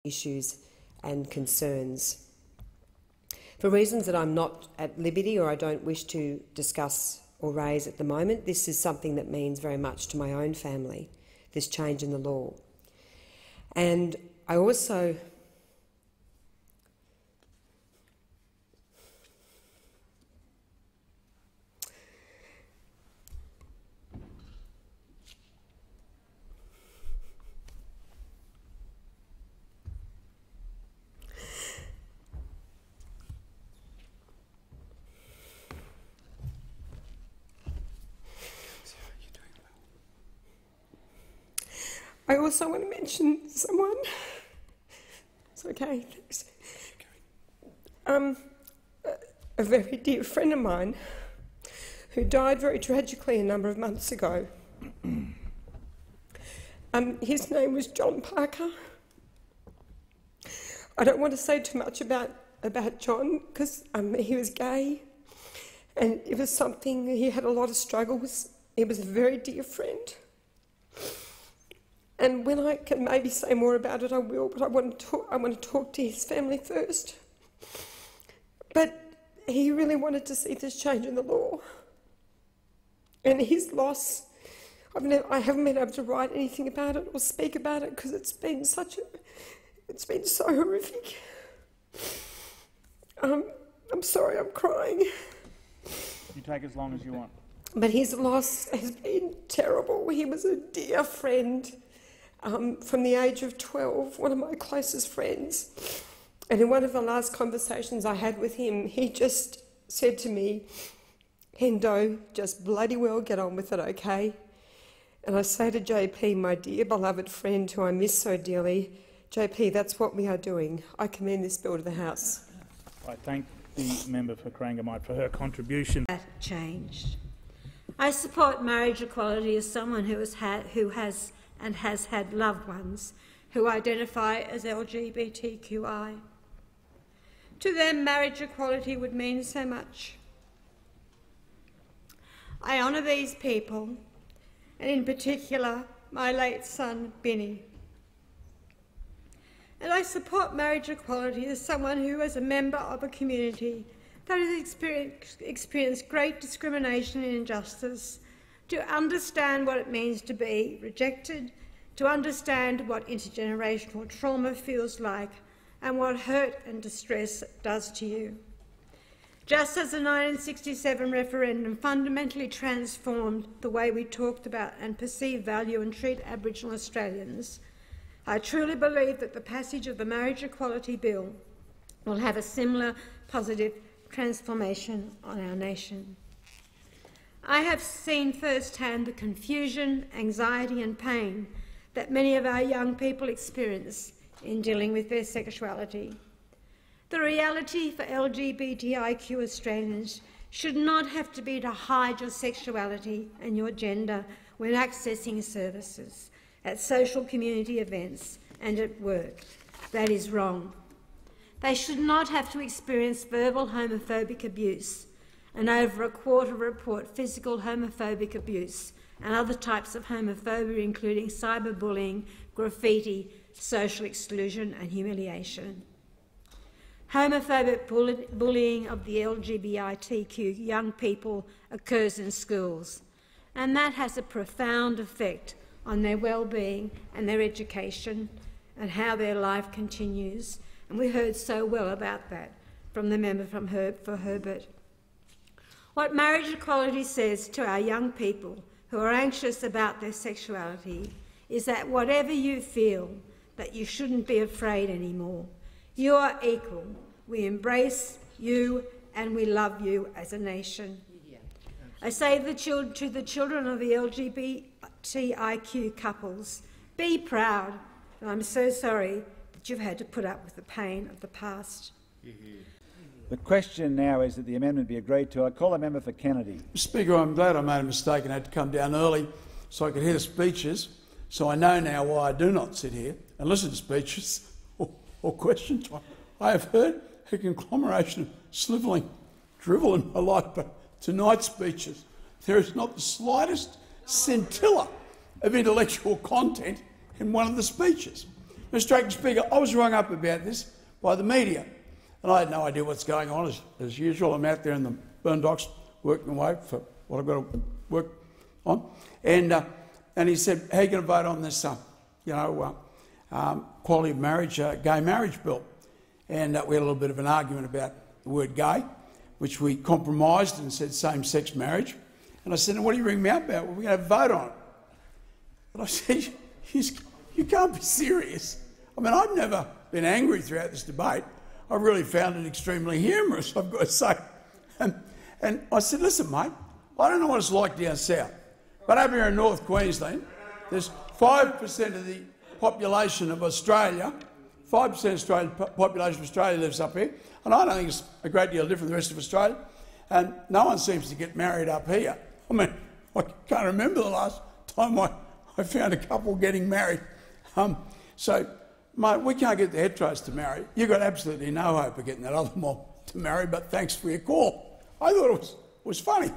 issues and concerns. For reasons that I'm not at liberty or I don't wish to discuss or raise at the moment, this is something that means very much to my own family, this change in the law. And I also want to mention someone. It's okay, thanks. A very dear friend of mine who died very tragically a number of months ago. His name was John Parker. I don't want to say too much about John because he was gay and it was something he had a lot of struggles. He was a very dear friend. And when I can maybe say more about it, I will, but I want to talk to his family first. But he really wanted to see this change in the law. And his loss, I haven't been able to write anything about it or speak about it because it's been so horrific. I'm sorry, I'm crying. You take as long as you want. But his loss has been terrible. He was a dear friend. From the age of 12, one of my closest friends. And in one of the last conversations I had with him, he just said to me, "Hendo, just bloody well get on with it, okay?" And I say to JP, my dear beloved friend who I miss so dearly, JP, that's what we are doing. I commend this bill to the House. I thank the member for Corangamite for her contribution. That changed. I support marriage equality as someone who has had loved ones who identify as LGBTQI. To them, marriage equality would mean so much. I honour these people, and in particular, my late son, Binny. And I support marriage equality as someone who, as a member of a community that has experienced great discrimination and injustice, to understand what it means to be rejected, to understand what intergenerational trauma feels like and what hurt and distress does to you. Just as the 1967 referendum fundamentally transformed the way we talked about and perceive, value and treat Aboriginal Australians, I truly believe that the passage of the Marriage Equality Bill will have a similar positive transformation on our nation. I have seen firsthand the confusion, anxiety and pain that many of our young people experience in dealing with their sexuality. The reality for LGBTIQ Australians should not have to be to hide your sexuality and your gender when accessing services, at social community events and at work. That is wrong. They should not have to experience verbal homophobic abuse, and over a quarter report physical homophobic abuse and other types of homophobia, including cyberbullying, graffiti, social exclusion and humiliation. Homophobic bullying of the LGBTIQ young people occurs in schools, and that has a profound effect on their well-being and their education and how their life continues. And we heard so well about that from the member for Herbert. What marriage equality says to our young people who are anxious about their sexuality is that whatever you feel, that you shouldn't be afraid anymore. You are equal. We embrace you and we love you as a nation. I say to the children of the LGBTIQ couples, be proud, and I'm so sorry that you've had to put up with the pain of the past. The question now is that the amendment be agreed to. I call the member for Kennedy. Speaker, I'm glad I made a mistake and had to come down early so I could hear the speeches, so I know now why I do not sit here and listen to speeches or question time. I have heard a conglomeration of snivelling drivel in my life, but tonight's speeches, there is not the slightest scintilla of intellectual content in one of the speeches. Mr. Acting Speaker, I was rung up about this by the media, and I had no idea what's going on as usual. I'm out there in the boondocks working away for what I've got to work on, and he said, "How are you going to vote on this, quality of marriage, gay marriage bill?" And we had a little bit of an argument about the word gay, which we compromised and said same-sex marriage. And I said, "What are you ringing me up about? Well, we're going to vote on it." And I said, you can't be serious. I mean, I've never been angry throughout this debate. I really found it extremely humorous, I've got to say. And I said, "Listen, mate, I don't know what it's like down south, but over here in North Queensland, there's 5% of the population of Australia, 5% of the population of Australia lives up here, and I don't think it's a great deal different from the rest of Australia, and no one seems to get married up here. I mean, I can't remember the last time I found a couple getting married. So, mate, we can't get the heteros to marry. You've got absolutely no hope of getting that other mob to marry, but thanks for your call. I thought it was funny.